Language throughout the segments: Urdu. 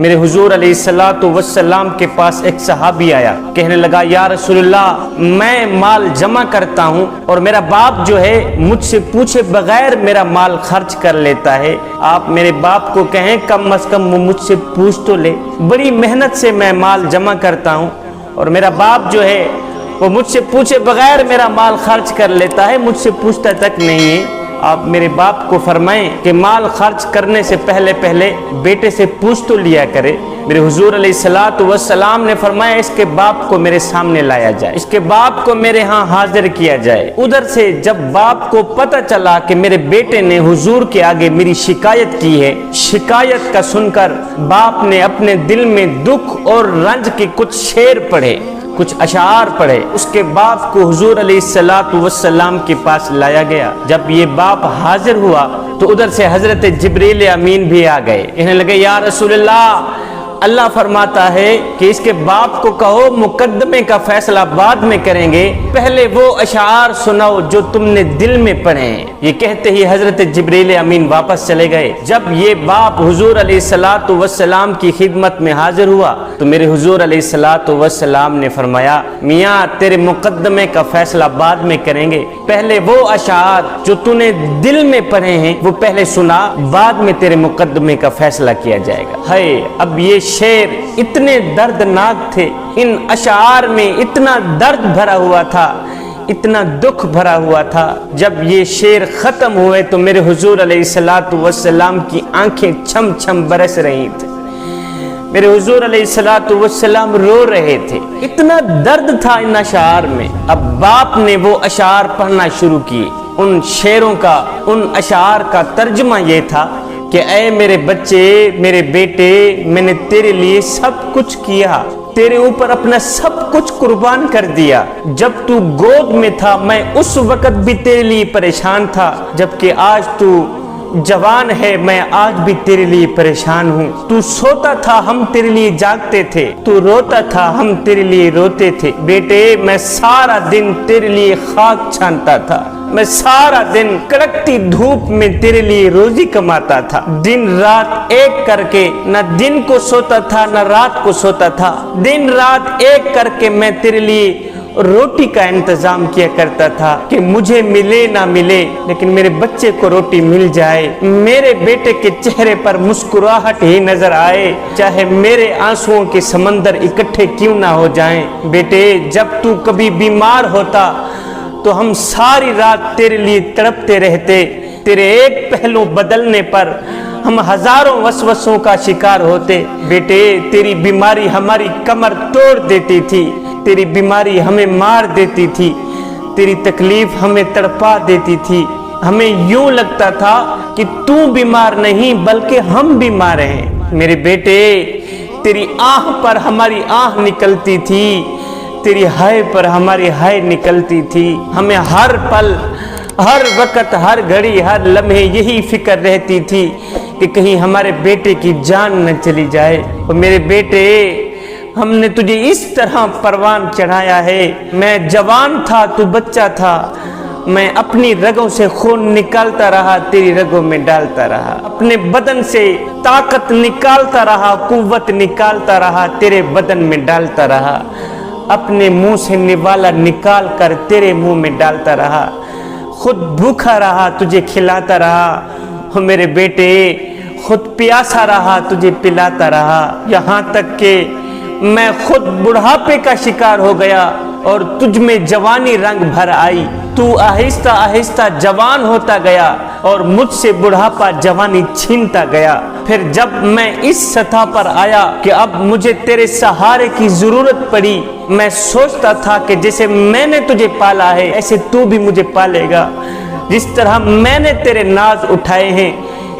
میرے حضور علیہ الصلوۃ والسلام کے پاس ایک صحابی آیا، کہنے لگا یا رسول اللہ میں مال جمع کرتا ہوں اور میرا باپ جو ہے مجھ سے پوچھے بغیر میرا مال خرچ کر لیتا ہے، آپ میرے باپ کو کہیں کم از کم وہ مجھ سے پوچھ تو لے، بڑی محنت سے میں مال جمع کرتا ہوں اور میرا باپ جو ہے وہ مجھ سے پوچھے بغیر میرا مال خرچ کر لیتا ہے، مجھ سے پوچھتا تک نہیں ہے۔ آپ میرے باپ کو فرمائیں کہ مال خرچ کرنے سے پہلے بیٹے سے پوچھ تو لیا کرے۔ میرے حضور علیہ الصلوۃ والسلام نے فرمایا اس کے باپ کو میرے سامنے لایا جائے، اس کے باپ کو میرے ہاں حاضر کیا جائے۔ ادھر سے جب باپ کو پتہ چلا کہ میرے بیٹے نے حضور کے آگے میری شکایت کی ہے، شکایت کا سن کر باپ نے اپنے دل میں دکھ اور رنج کے کچھ شعر پڑھے، کچھ اشعار پڑھے۔ اس کے باپ کو حضور علیہ الصلوۃ والسلام کے پاس لایا گیا۔ جب یہ باپ حاضر ہوا تو ادھر سے حضرت جبریل امین بھی آ گئے، کہنے لگے یا رسول اللہ فرماتا ہے کہ اس کے باپ کو کہو مقدمے کا فیصلہ بعد میں کریں گے، پہلے وہ اشعار سناؤ جو تم نے دل میں پڑھے ہیں۔ یہ کہتے ہی حضرت جبریل امین واپس چلے گئے۔ جب یہ باپ حضور علیہ الصلوۃ والسلام کی خدمت میں حاضر ہوا تو میرے حضور علیہ الصلوۃ والسلام نے فرمایا میاں تیرے مقدمے کا فیصلہ بعد میں کریں گے، پہلے وہ اشعار جو تو نے دل میں پڑھے ہیں وہ پہلے سنا، بعد میں تیرے مقدمے کا فیصلہ کیا جائے گا۔ ہے اب یہ شعر اتنے دردناک تھے، ان اشعار میں اتنا درد بھرا ہوا تھا، اتنا دکھ بھرا ہوا تھا۔ جب یہ شعر ختم ہوئے تو میرے حضور علیہ الصلوۃ والسلام کی آنکھیں چھم چھم برس رہی تھی، میرے حضور علیہ الصلوۃ والسلام رو رہے تھے، اتنا درد تھا ان اشعار میں۔ اب باپ نے وہ اشعار پڑھنا شروع کیے۔ ان شعروں کا، ان اشعار کا ترجمہ یہ تھا کہ اے میرے بچے، میرے بیٹے، میں نے تیرے لیے سب کچھ کیا، تیرے اوپر اپنا سب کچھ قربان کر دیا۔ جب تو گود میں تھا میں اس وقت بھی تیرے لیے پریشان تھا، جبکہ آج تو جوان ہے میں آج بھی تیرے لیے پریشان ہوں۔ تو سوتا تھا ہم تیرے لیے جاگتے تھے، تو روتا تھا ہم تیرے لیے روتے تھے۔ بیٹے میں سارا دن تیرے لیے خاک چھانتا تھا، میں سارا دن کڑکتی دھوپ میں تیرے لیے روزی کماتا تھا، دن رات ایک کر کے نہ دن کو سوتا تھا نہ رات کو سوتا تھا، دن رات ایک کر کے میں تیرے لیے روٹی کا انتظام کیا کرتا تھا کہ مجھے ملے نہ ملے لیکن میرے بچے کو روٹی مل جائے، میرے بیٹے کے چہرے پر مسکراہٹ ہی نظر آئے، چاہے میرے آنسوؤں کے سمندر اکٹھے کیوں نہ ہو جائیں۔ بیٹے جب تو کبھی بیمار ہوتا تو ہم ساری رات تیرے لیے تڑپتے رہتے، تیرے ایک پہلو بدلنے پر ہم ہزاروں وسوسوں کا شکار ہوتے۔ بیٹے تیری بیماری ہماری کمر توڑ دیتی تھی، تیری بیماری ہمیں مار دیتی تھی، تیری تکلیف ہمیں تڑپا دیتی تھی، ہمیں یوں لگتا تھا کہ تو بیمار نہیں بلکہ ہم بیمار ہیں۔ میرے بیٹے تیری آہ پر ہماری آہ نکلتی تھی، تیری ہائے پر ہماری ہائے نکلتی تھی، ہمیں ہر پل، ہر وقت، ہر گھڑی، ہر لمحے یہی فکر رہتی تھی کہ کہیں ہمارے بیٹے کی جان نہ چلی جائے۔ اور میرے بیٹے ہم نے تجھے اس طرح پروان چڑھایا ہے، میں جوان تھا تو بچہ تھا، میں اپنی رگوں سے خون نکالتا رہا، تیری رگوں میں ڈالتا رہا، اپنے بدن سے طاقت نکالتا رہا، قوت نکالتا رہا، تیرے بدن میں ڈالتا رہا، اپنے منہ سے نوالا نکال کر تیرے منہ میں ڈالتا رہا، خود بھوکا رہا تجھے کھلاتا رہا، اور میرے بیٹے خود پیاسا رہا تجھے پلاتا رہا، یہاں تک کہ میں خود بڑھاپے کا شکار ہو گیا اور تجھ میں جوانی رنگ بھر آئی، تو آہستہ آہستہ جوان ہوتا گیا اور مجھ سے بڑھاپا جوانی چھینتا گیا۔ پھر جب میں اس سطح پر آیا کہ اب مجھے تیرے سہارے کی ضرورت پڑی، میں سوچتا تھا کہ جیسے میں نے تجھے پالا ہے ایسے تو بھی مجھے پالے گا، جس طرح میں نے تیرے ناز اٹھائے ہیں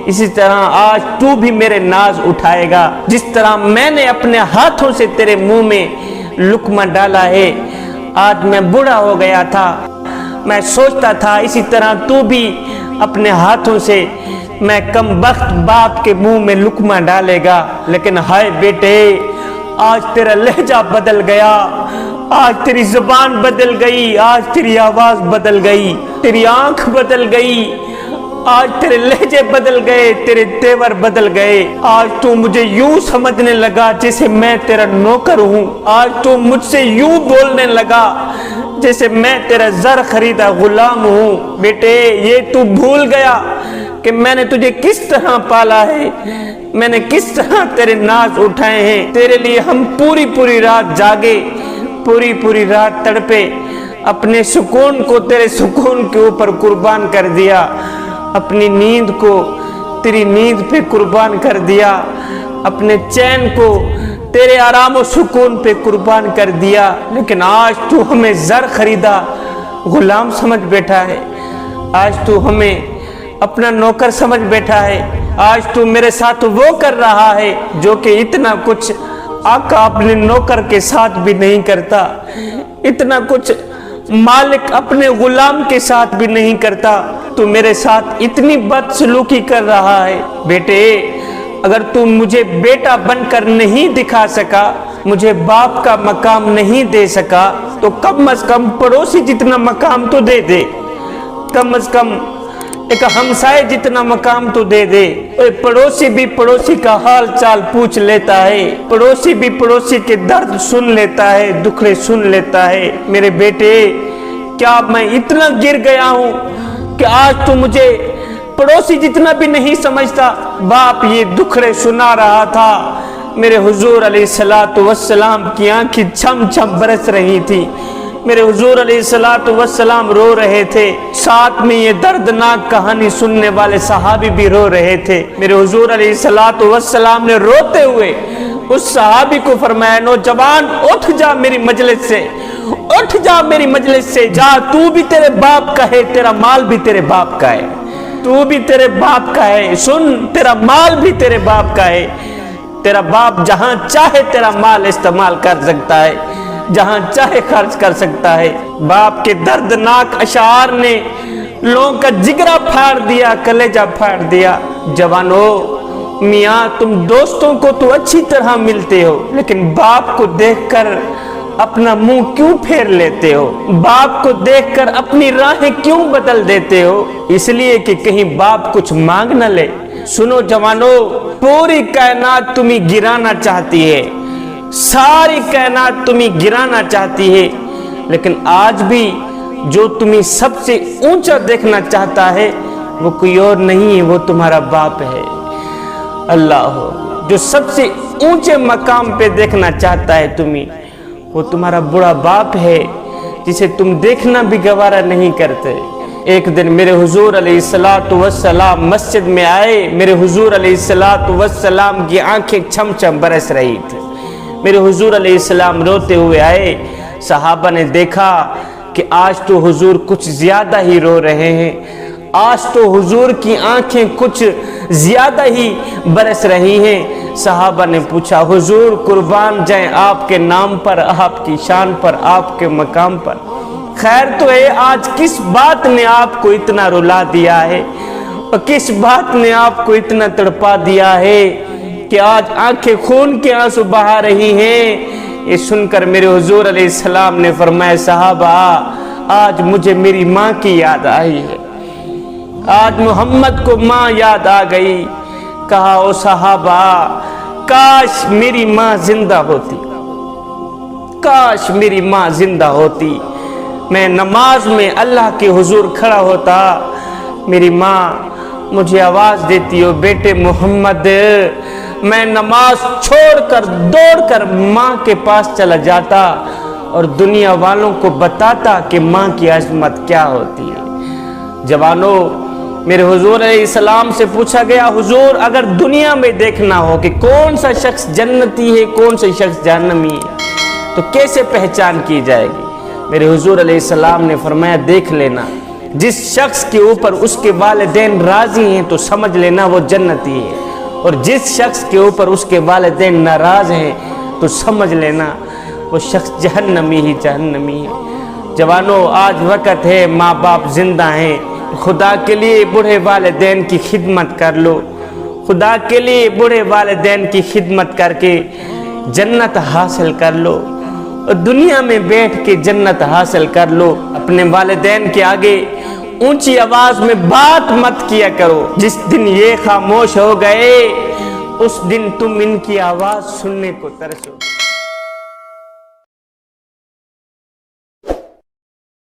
اسی طرح آج تو بھی میرے ناز اٹھائے گا، جس طرح میں نے اپنے ہاتھوں سے تیرے منہ میں لقمہ ڈالا ہے۔ آج میں بوڑھا ہو گیا تھا، میں سوچتا تھا اسی طرح تو بھی اپنے ہاتھوں سے میں کم بخت باپ کے منہ میں لقمہ ڈالے گا، لیکن ہائے بیٹے آج تیرا لہجہ بدل گیا، آج تیری زبان بدل گئی، آج تیری آواز بدل گئی، تیری آنکھ بدل گئی، آج تیرے لہجے بدل گئے، تیرے تیور بدل گئے، آج تو مجھے یوں سمجھنے لگا جیسے میں تیرا نوکر ہوں، آج تو مجھ سے یوں بولنے لگا جیسے میں تیرا زر خریدا غلام ہوں۔ بیٹے یہ تو بھول گیا کہ میں نے تجھے کس طرح پالا ہے، میں نے کس طرح تیرے ناز اٹھائے ہیں، تیرے لیے ہم پوری رات جاگے، پوری رات تڑپے، اپنے سکون کو تیرے سکون کے اوپر قربان کر دیا، اپنی نیند کو تیری نیند پہ قربان کر دیا، اپنے چین کو تیرے آرام و سکون پہ قربان کر دیا، لیکن آج تو ہمیں زر خریدا غلام سمجھ بیٹھا ہے، آج تو ہمیں اپنا نوکر سمجھ بیٹھا ہے، آج تو میرے ساتھ وہ کر رہا ہے جو کہ اتنا کچھ آقا اپنے نوکر کے ساتھ بھی نہیں کرتا، اتنا کچھ مالک اپنے غلام کے ساتھ بھی نہیں کرتا، تو میرے ساتھ اتنی بدسلوکی کر رہا ہے۔ بیٹے اگر تو مجھے بیٹا بن کر نہیں دکھا سکا، مجھے باپ کا مقام نہیں دے سکا، تو کم از کم پڑوسی جتنا مقام تو دے دے، کم از کم ایک ہمسائے جتنا مقام تو دے دے۔ پڑوسی بھی پڑوسی کا حال چال پوچھ لیتا ہے، پڑوسی بھی پڑوسی کے درد سن لیتا ہے، دکھڑے سن لیتا ہے۔ میرے بیٹے کیا میں اتنا گر گیا ہوں کہ آج تو مجھے پڑوسی جتنا بھی نہیں سمجھتا؟ باپ یہ دکھڑے سنا رہا تھا، میرے حضور علیہ السلام کی آنکھیں چھم چھم برس رہی تھی، میرے حضور علیہ السلام رو رہے تھے، ساتھ میں یہ دردناک کہانی سننے والے صحابی بھی رو رہے تھے۔ میرے حضور علیہ السلام نے روتے ہوئے اس صحابی کو فرمایا، نوجوان اٹھ جا میری مجلس سے، اٹھ جا میری مجلس سے، جا تو بھی تیرے باپ کا ہے، تیرا مال بھی تیرے باپ کا ہے، تو بھی تیرے باپ کا ہے، سن تیرا مال بھی تیرے باپ کا ہے، تیرا باپ جہاں چاہے تیرا مال استعمال کر سکتا ہے، جہاں چاہے خرچ کر سکتا ہے۔ باپ کے دردناک اشعار نے لوگوں کا جگرہ پھاڑ دیا، کلیجہ پھاڑ دیا۔ جوانو میاں تم دوستوں کو تو اچھی طرح ملتے ہو، لیکن باپ کو دیکھ کر اپنا منہ کیوں پھیر لیتے ہو؟ باپ کو دیکھ کر اپنی راہیں کیوں بدل دیتے ہو؟ اس لیے کہ کہیں باپ کچھ مانگ نہ لے۔ سنو جوانو، پوری کائنات تمہیں گرانا چاہتی ہے، ساری کائنات تمہیں گرانا چاہتی ہے، لیکن آج بھی جو تمہیں سب سے اونچا دیکھنا چاہتا ہے وہ کوئی اور نہیں ہے، وہ تمہارا باپ ہے۔ اللہ ہو، جو سب سے اونچے مقام پہ دیکھنا چاہتا ہے تمہیں، وہ تمہارا بڑا باپ ہے جسے تم دیکھنا بھی گوارا نہیں کرتے۔ ایک دن میرے حضور علیہ السلام مسجد میں آئے، میرے حضور علیہ السلام کی آنکھیں چھم چھم برس رہی تھی، میرے حضور علیہ السلام روتے ہوئے آئے۔ صحابہ نے دیکھا کہ آج تو حضور کچھ زیادہ ہی رو رہے ہیں، آج تو حضور کی آنکھیں کچھ زیادہ ہی برس رہی ہیں۔ صحابہ نے پوچھا، حضور قربان جائیں آپ کے نام پر، آپ کی شان پر، آپ کے مقام پر، خیر تو ہے آج کس بات نے آپ کو اتنا رلا دیا ہے، اور کس بات نے آپ کو اتنا تڑپا دیا ہے کہ آج آنکھیں خون کے آنسو بہا رہی ہیں؟ یہ سن کر میرے حضور علیہ السلام نے فرمایا، صحابہ آج مجھے میری ماں کی یاد آئی ہے، آج محمد کو ماں یاد آ گئی۔ کہا، او صحابہ کاش میری ماں زندہ ہوتی، کاش میری ماں زندہ ہوتی، میں نماز میں اللہ کے حضور کھڑا ہوتا، میری ماں مجھے آواز دیتی ہو، بیٹے محمد، میں نماز چھوڑ کر دوڑ کر ماں کے پاس چلا جاتا اور دنیا والوں کو بتاتا کہ ماں کی عظمت کیا ہوتی ہے۔ جوانو میرے حضور علیہ السلام سے پوچھا گیا، حضور اگر دنیا میں دیکھنا ہو کہ کون سا شخص جنتی ہے کون سا شخص جہنمی ہے تو کیسے پہچان کی جائے گی؟ میرے حضور علیہ السلام نے فرمایا، دیکھ لینا جس شخص کے اوپر اس کے والدین راضی ہیں تو سمجھ لینا وہ جنتی ہے، اور جس شخص کے اوپر اس کے والدین ناراض ہیں تو سمجھ لینا وہ شخص جہنمی ہی جہنمی ہے۔ جوانو آج وقت ہے، ماں باپ زندہ ہیں، خدا کے لیے بوڑھے والدین کی خدمت کر لو، خدا کے لیے بوڑھے والدین کی خدمت کر کے جنت حاصل کر لو، اور دنیا میں بیٹھ کے جنت حاصل کر لو۔ اپنے والدین کے آگے اونچی آواز میں بات مت کیا کرو، جس دن یہ خاموش ہو گئے اس دن تم ان کی آواز سننے کو ترسو۔